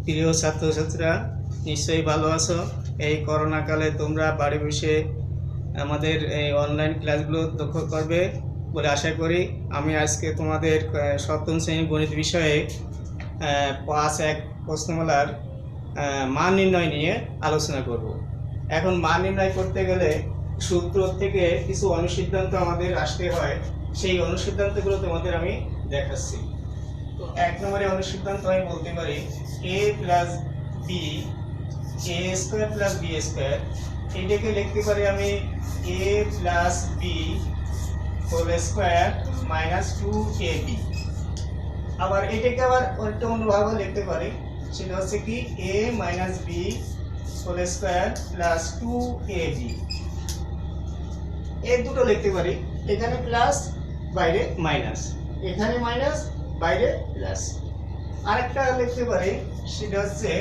প্রিয় ছাত্রছাত্রীরা নিশ্চয়ই ভালো আছো। এই করোনা কালে তোমরা বাড়ি বসে আমাদের এই অনলাইন ক্লাসগুলো দক্ষ করবে বলে আশা করি। আমি আজকে তোমাদের সপ্তম শ্রেণীর গণিত বিষয়ে 5-1 প্রশ্নমালার মান নির্ণয় নিয়ে আলোচনা করব। এখন মান নির্ণয় করতে গেলে সূত্র থেকে কিছু অনুসিদ্ধান্ত আমাদের আসতে হয়। সেই অনুসিদ্ধান্তগুলো তোমাদের আমি দেখাচ্ছি। তো 1 নম্বরে অনুসিদ্ধান্ত আমি বলতে পারি a plus B a square plus B square, এটাকে লিখতে পারি আমি a plus B whole square minus 2ab। আবার এটাকে আবার একটা অন্যভাবে লিখতে পারি, সেটা হচ্ছে কি a minus B whole square plus 2ab। এই দুটো লিখতে পারি, এখানে প্লাস বাইরে মাইনাস, এখানে মাইনাস বাইরে প্লাস। আরেকটা লিখতে পারি, সেটা হচ্ছে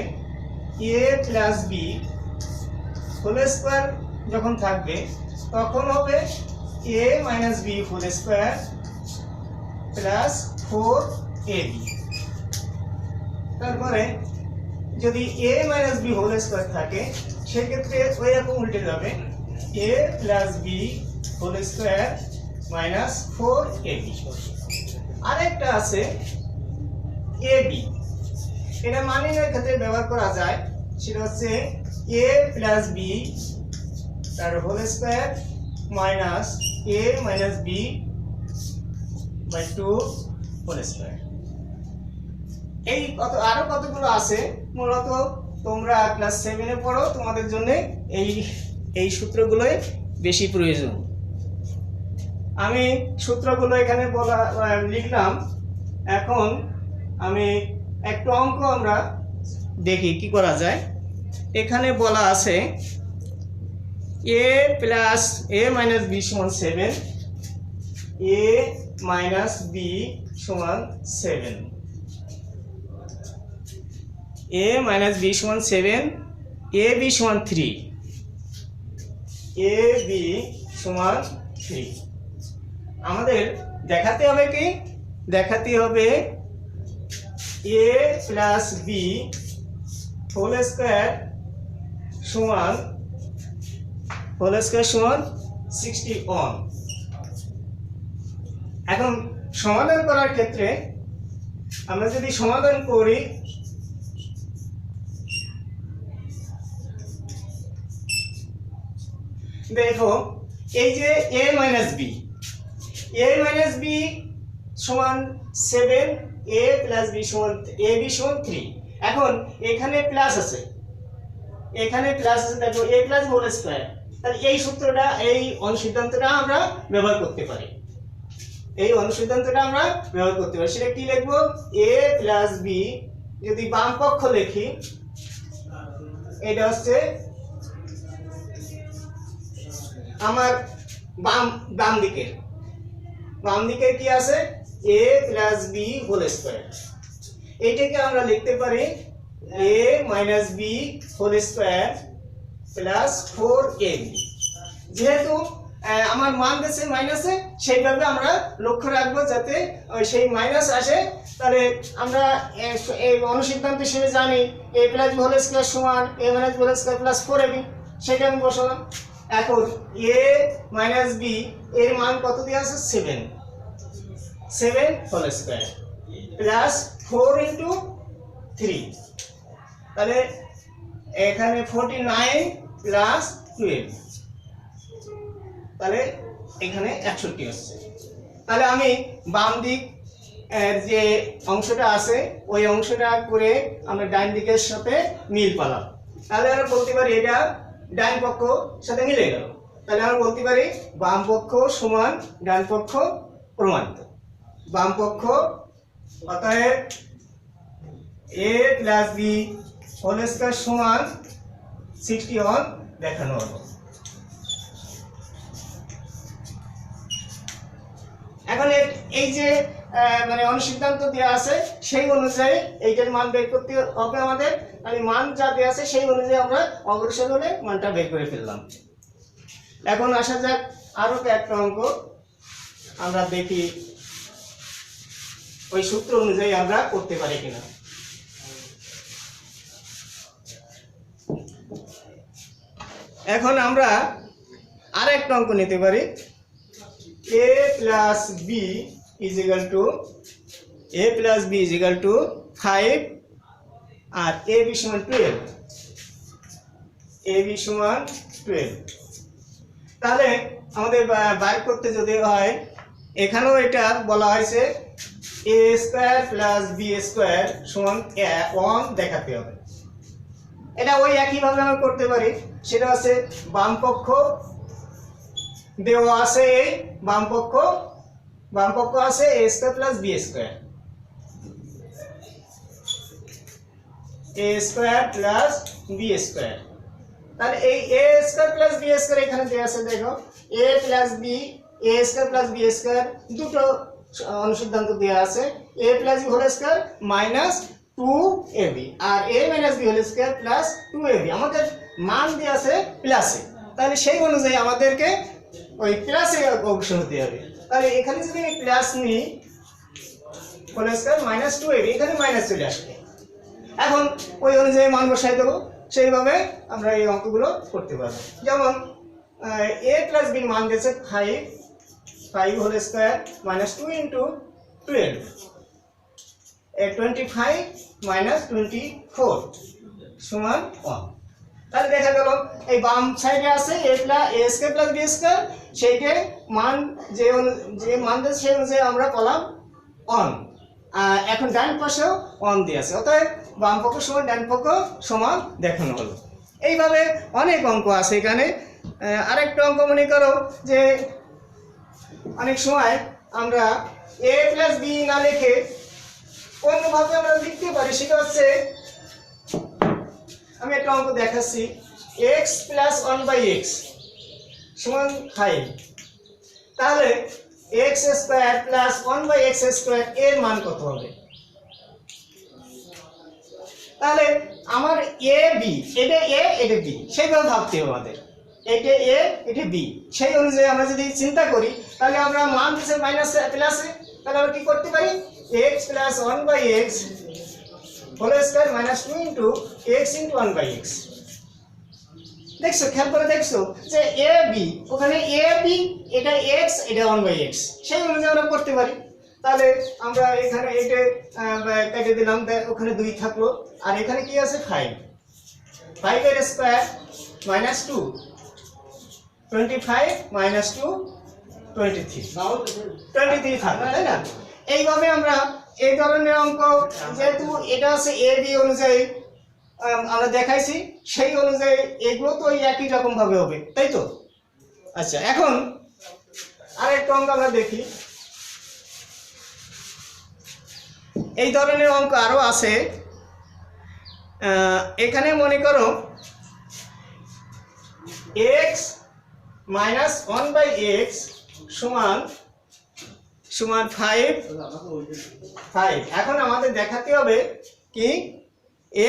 a plus B whole square যখন থাকবে তখন হবে a minus B whole square plus 4ab। তারপরে যদি a minus B whole square থাকে সেক্ষেত্রে ওই রকম উল্টে যাবে a plus B whole square minus 4ab। আরেকটা আছে ab, এটা মান নির্ণয়ের ক্ষেত্রে ব্যবহার করা যায়, সেটা হচ্ছে a প্লাস বি তার whole square minus a minus B by 2 whole square. এই আরো কতগুলো আছে, মূলত তোমরা ক্লাস 7 এ পড়ো, তোমাদের জন্য এই সূত্রগুলোই বেশি প্রয়োজন। আমি সূত্রগুলো এখানে লিখলাম। এখন আমি একটু অঙ্ক আমরা দেখি কি করা যায়। এখানে বলা আছে a plus a minus B সমান 7, a মাইনাস বি সমান 7, a মাইনাস বি সমান 7, a b সমান 3, a b সমান 3। আমাদের দেখাতে হবে কি, দেখাতে হবে a plus B whole square সমান 61। এখন সমাধান করার ক্ষেত্রে আমরা যদি সমাধান করি, দেখো এই যে a মাইনাস বি সমান 7, a প্লাস বি সমান ab সমান 3। এখন এখানে প্লাস আছে, দেখো a প্লাস হোল স্কয়ার, তাহলে এই সূত্রটা, এই অনুসিদ্ধান্তটা আমরা ব্যবহার করতে পারি। সেটা কি লিখবো, a প্লাস বি যদি বাম পক্ষ লিখি, এটা হচ্ছে আমার বাম দিকে কি আছে, a plus B whole square. এইটাকে আমরা লিখতে পারি a minus B whole square plus 4ab। যেহেতু আমার মান দিয়েছে মাইনাসে, সেইভাবে আমরা লক্ষ্য রাখবো যাতে সেই মাইনাস আসে। তাহলে আমরা এই অনুসিদ্ধান্ত হিসেবে জানি a plus B whole square সমান a minus B whole square plus 4ab, সেটা আমি বসালাম। এখন a মাইনাস বি এর মান কত দেওয়া আছে, 7 হোল স্কয়ার প্লাস 4 ইন্টু 3, তাহলে এখানে 49 প্লাস 12, তাহলে এখানে 61 আসছে। তাহলে আমি বাম দিক যে অংশটা আছে ওই অংশটা করে আমরা ডান দিকের সাথে মিল পালাম। তাহলে আমরা বলতে পারি এটা ডান পক্ষ সাথে মিলে গেল। তাহলে আমরা বলতে পারি বাম পক্ষ সমান ডান পক্ষ প্রমাণিত। বাম পক্ষ অতএব a plus B whole square সমান 61 দেখানো হলো। এখন এই যে মানে অনুসিদ্ধান্ত দেওয়া আছে সেই অনুযায়ী এইটার মান বের করতে হবে আমাদের। মানে মান যা দেওয়া আছে সেই অনুযায়ী আমরা অগ্রসর হলে মানটা বের করে ফেললাম। এখন আসা যাক আরো একটা অঙ্ক, আমরা দেখি ওই সূত্র অনুযায়ী আমরা করতে পারি কিনা। এখন আমরা আরেকটা অঙ্ক নিতে পারি a plus B is equal to a plus B is equal to 5 আর a b সমান 12 a b সমান 12। তাহলে আমাদের বাইর করতে যদি হয় এখানেও এটা বলা হয়েছে a square plus b square সমান 1 দেখাতে হবে। এটা ওই একইভাবে আমরা করতে পারি, সেটা আছে বাম পক্ষ দেওয়া আছে এই বাম পক্ষ আছে a square plus b square, a square plus b square. তাহলে এই a square plus b square এখানে দেওয়া আছে, দেখো a plus b a square plus b square দুটো অনুসিদ্ধান্ত দেওয়া আছে, a plus b whole square minus 2ab আর a minus b whole square plus 2ab। আমাদের মান দেওয়া আছে প্লাসে, তাহলে সেই অনুযায়ী আমাদেরকে ওই প্লাসে অগ্রসর হতে হবে। তাহলে এখানে যদি আমি প্লাস নিই হোল স্কয়ার মাইনাস 2ab, এখানে মাইনাস চলে আসবে। এখন ওই অনুযায়ী মান বসাই দেবো, সেইভাবে আমরা এই অঙ্কগুলো করতে পারবো। যেমন a প্লাস b মান দিয়েছে 5 whole square minus 2 into 12 25 minus 24 সমান 1। তাহলে দেখা গেল এই বাম সাইডে আছে a square plus b square, সেইকে মান যে মান দিয়েছে সেই অনুযায়ী আমরা পেলাম 1। এখন ডান পাশেও 1 দিয়ে আছে, অতএব বাম পক্ষ সমান ডান পক্ষ সমান দেখানো হলো। এইভাবে অনেক অঙ্ক আছে এখানে। আরেকটা অঙ্ক মনে করো যে অনেক সময় আমরা a প্লাস b না লিখে অন্যভাবে আমরা লিখতে পারি, সেটা হচ্ছে আমি একটা অঙ্ক দেখাচ্ছি x প্লাস 1/x সমান 5। তাহলে x square plus 1/x square এর মান কত হবে? তাহলে আমার a b, এটা a এটা b, সেইভাবে ভাবতে হবে আমাদের। এটা a এটা b, সেই অনুযায়ী আমরা যদি চিন্তা করি তাহলে আমরা মান দিছে মাইনাস প্লাসে, তাহলে আমরা কি করতে পারি x plus 1/x whole square minus 2 into x into 1/x। দেখছো, খেয়াল করে দেখছো যে a b, ওখানে a b এটা x এটা 1/x, সেই অনুযায়ী আমরা করতে পারি। তাহলে আমরা এখানে এটা কেটে দিলাম, ওখানে 2 থাকলো, আর এখানে কি আছে 5 এর স্কয়ার মাইনাস 2 25 মাইনাস 2 23 থাকবে, তাই না? এইভাবে আমরা এই ধরনের অঙ্ক, যেহেতু এটা আছে a b অনুযায়ী আমরা দেখাইছি, সেই অনুযায়ী এগুলো তো একই রকম ভাবে হবে, তাই তো? আচ্ছা, এখন আরেকটা অঙ্ক আমরা দেখি। এই ধরনের অঙ্ক আরো আছে। এখানে মনে করো x মাইনাস 1/x সমান 5। এখন আমাদের দেখাতে হবে কি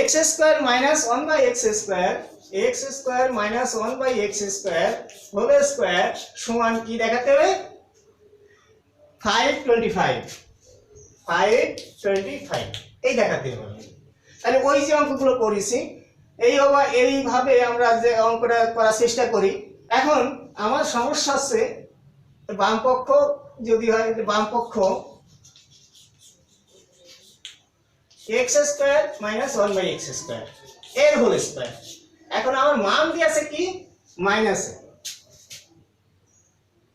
x square minus 1/x square, x square minus 1/x square whole square সমান কি দেখাতে হবে 525 এই দেখাতে হবে। তাহলে ওই যে অঙ্কগুলো করেছি এইভাবে আমরা যে অঙ্কটা করার চেষ্টা করি। এখন আমার সমস্যা আছে বাম পক্ষ, যদি হয় বাম পক্ষ x square minus 1/x square এর হোল স্কয়ার। এখন আমার মান দিয়ে আছে কি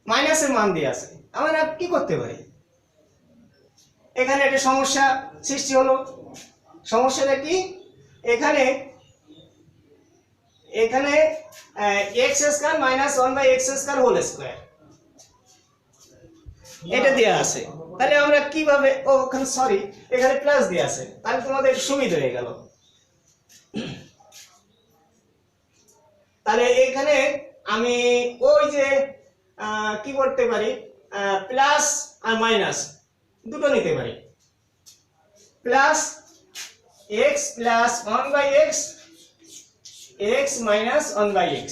মাইনাসের মান দিয়ে আছে, আমরা কি করতে পারি? এখানে একটা সমস্যা সৃষ্টি হলো। সমস্যাটা কি? এখানে x square minus 1/x square whole square এটা দেয়া আছে। তাহলে আমরা কিভাবে, ওখানে সরি এখানে প্লাস দেয়া আছে, তাহলে তোমাদের সুবিধা হয়ে গেল। তাহলে এখানে আমি ওই যে কি করতে পারি, প্লাস আর মাইনাস দুটো নিতে পারি। Plus x plus 1/x, x minus 1/x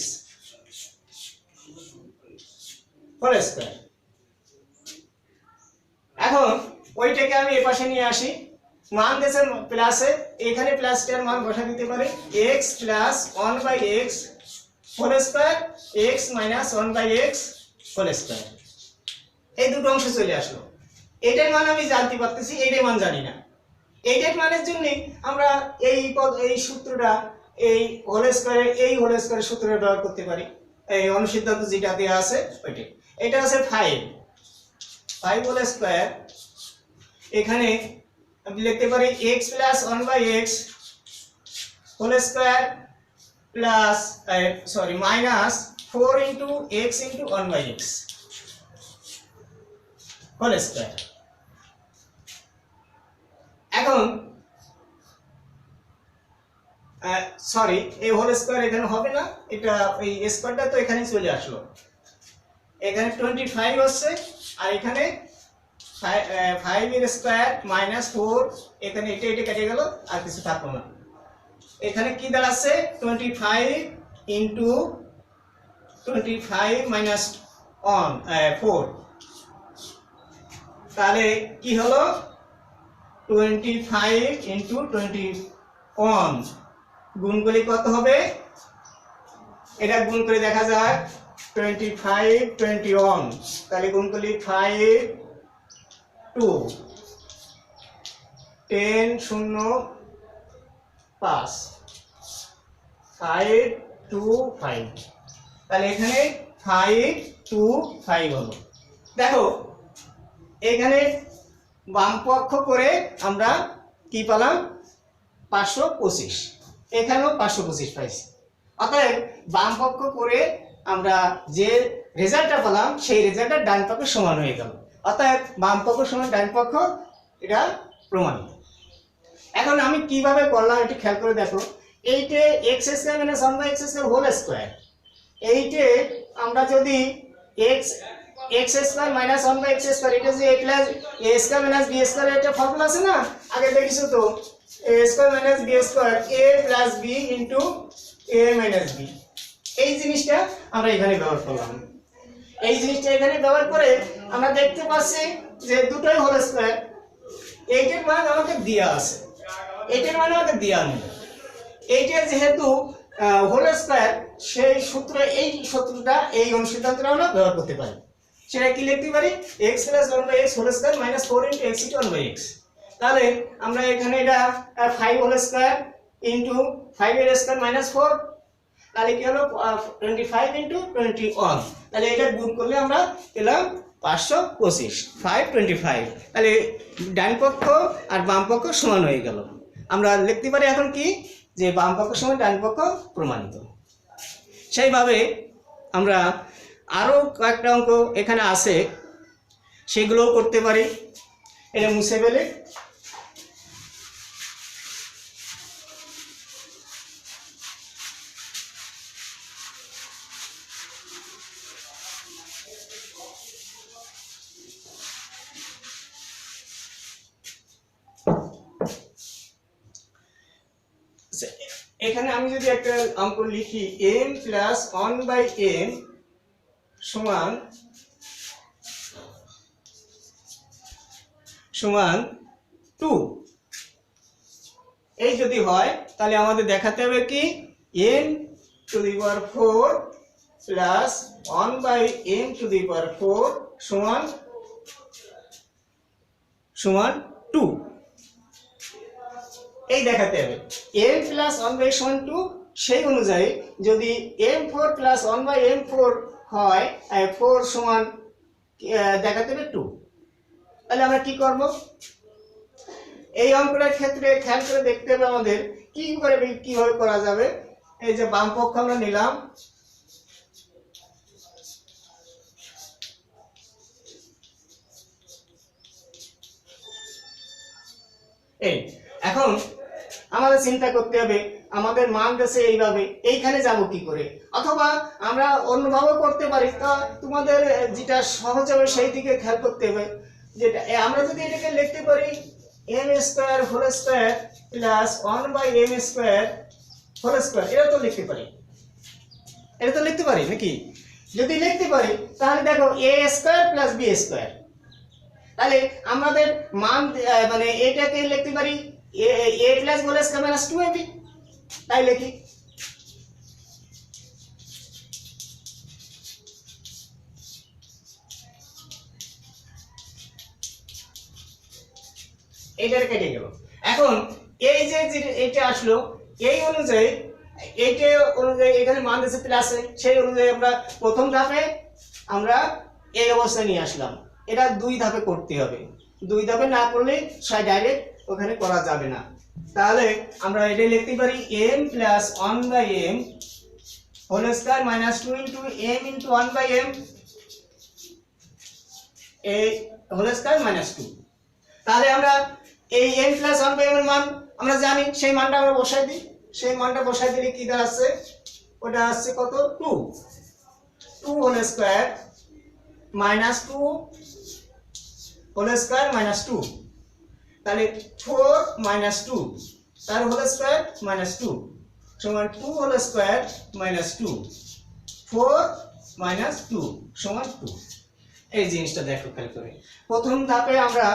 whole square. এখন ওইটাকে আমি এই পাশে নিয়ে আসি, মান দিয়েছে প্লাসে, এখানে প্লাসটার মান বসা দিতে পারি x plus 1/x whole square x minus 1/x whole square. এই দুটো অংশ চলে আসলো। এটার মান আমি জানতে পারতেছি, এইটার মান জানি না। এইটার মানের জন্য আমরা এই সূত্রটা এই হোল স্কয়ারের সূত্রটা ব্যবহার করতে পারি। এই অনুসিদ্ধান্ত যেটা দেওয়া আছে ওইটাই। এটা আছে 5 হোল স্কয়ার। এখানে আমি লিখতে পারি x plus 1/x whole square plus minus 4 into x into 1/x whole square. এখন এই হোল স্কয়ার এখানে হবে না, এটা এই স্কয়ারটা তো এখানে চলে আসলো। এখানে 25 হচ্ছে আর এখানে 5 এর স্কয়ার মাইনাস 4, এখানে এটা কেটে গেল আর কিছু থাকলো না। এখানে কি দাঁড়াচ্ছে 25 ইন্টু 25 মাইনাস 4, তাহলে কি হলো 25 ইন্টু 21 গুণ করলে কত হবে? এটা গুণ করে দেখা যায় 25 21, তাহলে গুণ করলে 5 2 10 0 5 5 2 5, তাহলে এখানে 5 2 5 হলো। দেখো এখানে বাম পক্ষ করে আমরা কি পেলাম 525, এখানেও 525 পাইছি। অতএব বাম পক্ষ করে আমরা যে রেজাল্টটা পেলাম সেই রেজাল্টটা ডান পক্ষের সমান হয়ে গেল। অতএব বাম পক্ষ সমান ডান পক্ষ, এটা প্রমাণিত। এখন আমি কিভাবে করলাম একটু খেয়াল করে দেখো। এইটে x square minus 1/x square whole square, এইটে আমরা যদি x square minus 1/x square, এটা যে a plus a square minus b square, এটা ফর্মুলা আছে না, আগে দেখিছো তো, a square minus b square a plus b into a minus b। এই জিনিসটা আমরা এখানে ব্যবহার করলাম। এই জিনিসটা এখানে ব্যবহার করে আমরা দেখতে পাচ্ছি যে দুটোই হোল স্কয়ার। এইটার মান আমাকে দেয়া আছে, এইটার মান আমাকে দেয়া নেই। এইটা যেহেতু হোল স্কয়ার, সেই সূত্রটা এই অনুসিদ্ধান্তটা আমরা ব্যবহার করতে পারি। সেটা কি লিখতে পারি? x plus 1/x whole square minus 4 into x into 1/x। তাহলে আমরা এখানে এটা 5 হোল স্কয়ার ইনটু 5 এর স্কয়ার মাইনাস 4, তাহলে কি হলো 25 ইনটু 21, তাহলে এটা গুণ করলে আমরা পেলাম 525 525। তাহলে ডান পক্ষ আর বাম পক্ষ সমান হয়ে গেল। আমরা লিখতে পারি এখন কি, যে বাম পক্ষ সমান ডান পক্ষ প্রমাণিত। সেইভাবে আমরা আরো কয়েকটা অঙ্ক এখানে আছে, সেগুলোও করতে পারি। এটা মুছে ফেলে এখানে আমি যদি একটা অঙ্ক লিখি m প্লাস 1/m সমান 2, এই যদি হয় তাহলে আমাদের দেখাতে হবে কি m to the power 4 plus 1/m to the power 4 সমান 2। এই দেখাতে হবে m প্লাস 1/m সমান 2। সেই অনুযায়ী যদি m4 প্লাস 1/m4 হয়, 4 সমান দেখাতে হবে 2, তাহলে আমরা কি করব? এই অঙ্কটার ক্ষেত্রে খেয়াল করে দেখতে হবে আমাদের কিভাবে করা যাবে। এই যে বাম পক্ষ আমরা নিলাম, এই এখন আমাদের চিন্তা করতে হবে আমাদের মান দেশে এইভাবে, এইখানে যাব কি করে, অথবা আমরা অন্যভাবে করতে পারি। তা তোমাদের যেটা সহজ হবে সেই দিকে খেয়াল করতে হবে। যেটা আমরা যদি এটাকে লিখতে পারি m square whole square plus 1/m square whole square, এটা তো লিখতে পারি নাকি? যদি লিখতে পারি তাহলে দেখো a square plus b square, তাহলে আমাদের মান মানে এটাকে লিখতে পারি a plus whole square minus 2ab, তাই লিখি এইটার কেটে গেল। এখন এই যে এইটা আসলো, এই অনুযায়ী এইটা অনুযায়ী এখানে মান দিচ্ছে প্লাসে, সেই অনুযায়ী আমরা প্রথম ধাপে আমরা এই অবস্থায় নিয়ে আসলাম। এটা 2 ধাপে করতে হবে, 2 ধাপে না করলে ডাইরেক্ট ওখানে করা যাবে না। তাহলে আমরা এটা লিখতে পারি m plus 1/m whole square minus 2 into m into 1/m এই হোল স্কয়ার মাইনাস 2। তাহলে আমরা এই m প্লাস 1/m এর মান আমরা জানি, সেই মানটা আমরা বসাই দিই। সেই মানটা বসাই দিলে কি দাঁড়াচ্ছে, ওটা আসছে কত, 2 whole square minus 2 whole square minus 2, তাহলে 4 মাইনাস 2 তার হোল স্কয়ার মাইনাস 2 সমান 2 হোল স্কয়ার মাইনাস 2, 4 মাইনাস 2 সমান 2। এই জিনিসটা দেখো খেয়াল করে। প্রথম ধাপে আমরা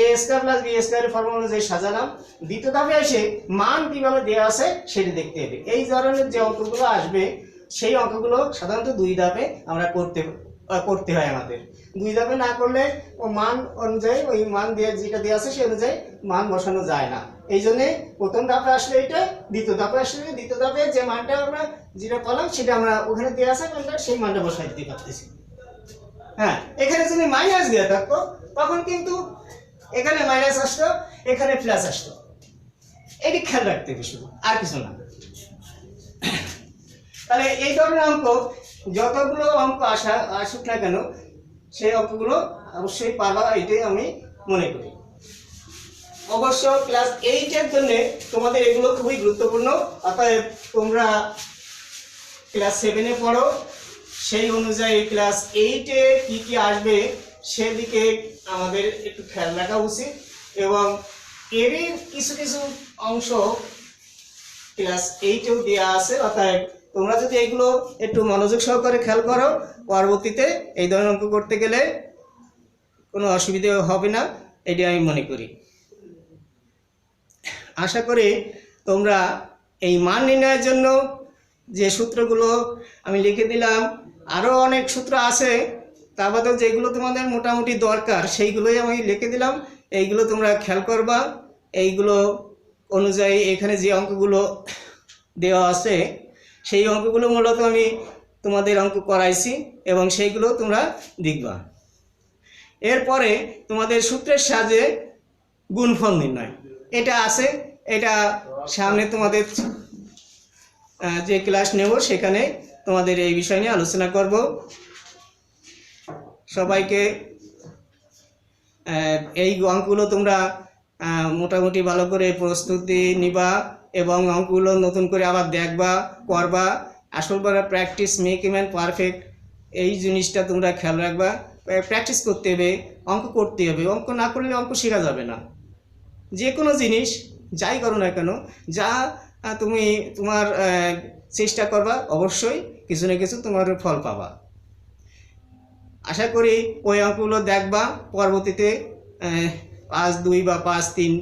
a স্কয়ার প্লাস b স্কয়ারের ফর্মুলা অনুযায়ী সাজালাম। দ্বিতীয় ধাপে এসে মান কিভাবে দেওয়া আছে সেটা দেখতে হবে। এই ধরনের যে অঙ্কগুলো আসবে সেই অঙ্কগুলো সাধারণত 2 ধাপে আমরা করতে হয় আমাদের। 2 ধাপে না করলে ও মান অনুযায়ী ওই মান দিয়ে যেটা দেওয়া আছে সেই অনুযায়ী মান বসানো যায় না। এই জন্য প্রথম ধাপে আসলে এটা, দ্বিতীয় ধাপে আসলে দ্বিতীয় ধাপে যে মানটা আমরা যেটা পেলাম সেটা আমরা ওখানে দেওয়া আছে আমরা সেই মানটা বসাই দিতে পারতেছি। হ্যাঁ, এখানে যদি মাইনাস দেওয়া থাকতো তখন কিন্তু এখানে মাইনাস আসতো, এখানে প্লাস আসতো। এটি খেয়াল রাখতে হবে শুধু, আর কিছু না। তাহলে এই ধরনের অঙ্ক যতগুলো অঙ্ক আসুক না কেন সেই অঙ্কগুলো অবশ্যই পারবা, এটাই আমি মনে করি। অবশ্য ক্লাস 8 এর জন্য তোমাদের এগুলো খুবই গুরুত্বপূর্ণ। অতএব তোমরা ক্লাস 7 এ পড়ো, সেই অনুযায়ী ক্লাস 8 এ কি কি আসবে সেদিকে আমাদের একটু খেয়াল রাখা উচিত। এবং এরই কিছু কিছু অংশ ক্লাস 8 এও দেওয়া আছে। অতএব তোমরা যদি এগুলো একটু মনোযোগ সহকারে খেয়াল করো, পরবর্তীতে এই ধরনের অঙ্ক করতে গেলে কোনো অসুবিধা হবে না, এটি আমি মনে করি। আশা করি তোমরা এই মান নির্ণয়ের জন্য যে সূত্রগুলো আমি লিখে দিলাম, আরও অনেক সূত্র আছে, তা বাদেও যেগুলো তোমাদের মোটামুটি দরকার সেইগুলোই আমি লিখে দিলাম। এইগুলো তোমরা খেয়াল করবা। এইগুলো অনুযায়ী এখানে যে অঙ্কগুলো দেওয়া আছে সেই অঙ্কগুলো মূলত আমি তোমাদের অঙ্ক করাইছি এবং সেইগুলো তোমরা দেখবা। এরপরে তোমাদের সূত্রের সাহায্যে গুণফল নির্ণয় এটা আছে, এটা সামনে তোমাদের যে ক্লাস নেব সেখানে তোমাদের এই বিষয় নিয়ে আলোচনা করব। সবাইকে এই অঙ্কগুলো তোমরা মোটামুটি ভালো করে প্রস্তুতি নিবা এবং অঙ্কগুলো নতুন করে আবার দেখবা, করবা। আসল বড় practice make a man perfect, এই জিনিসটা তোমরা খেয়াল রাখবা। প্র্যাকটিস করতে হবে, অঙ্ক করতে হবে। অঙ্ক না করলে অঙ্ক শেখা যাবে না। যে কোনো জিনিস যাই করো না কেন, যা তুমি তোমার চেষ্টা করবা, অবশ্যই কিছু না কিছু তোমার ফল পাবা। আশা করি ওই অঙ্কগুলো দেখবা। পরবর্তীতে 5-2 বা 5-3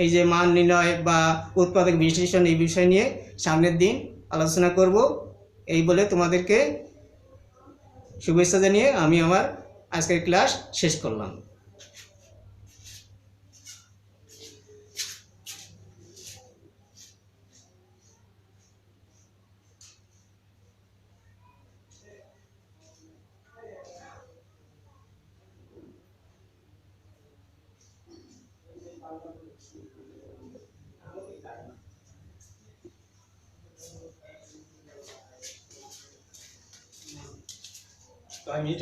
এই যে মান নির্ণয় বা উৎপাদক বিশ্লেষণ এই বিষয় নিয়ে সামনের দিন আলোচনা করব। এই বলে তোমাদেরকে শুভেচ্ছা জানিয়ে আমি আমার আজকের ক্লাস শেষ করলাম।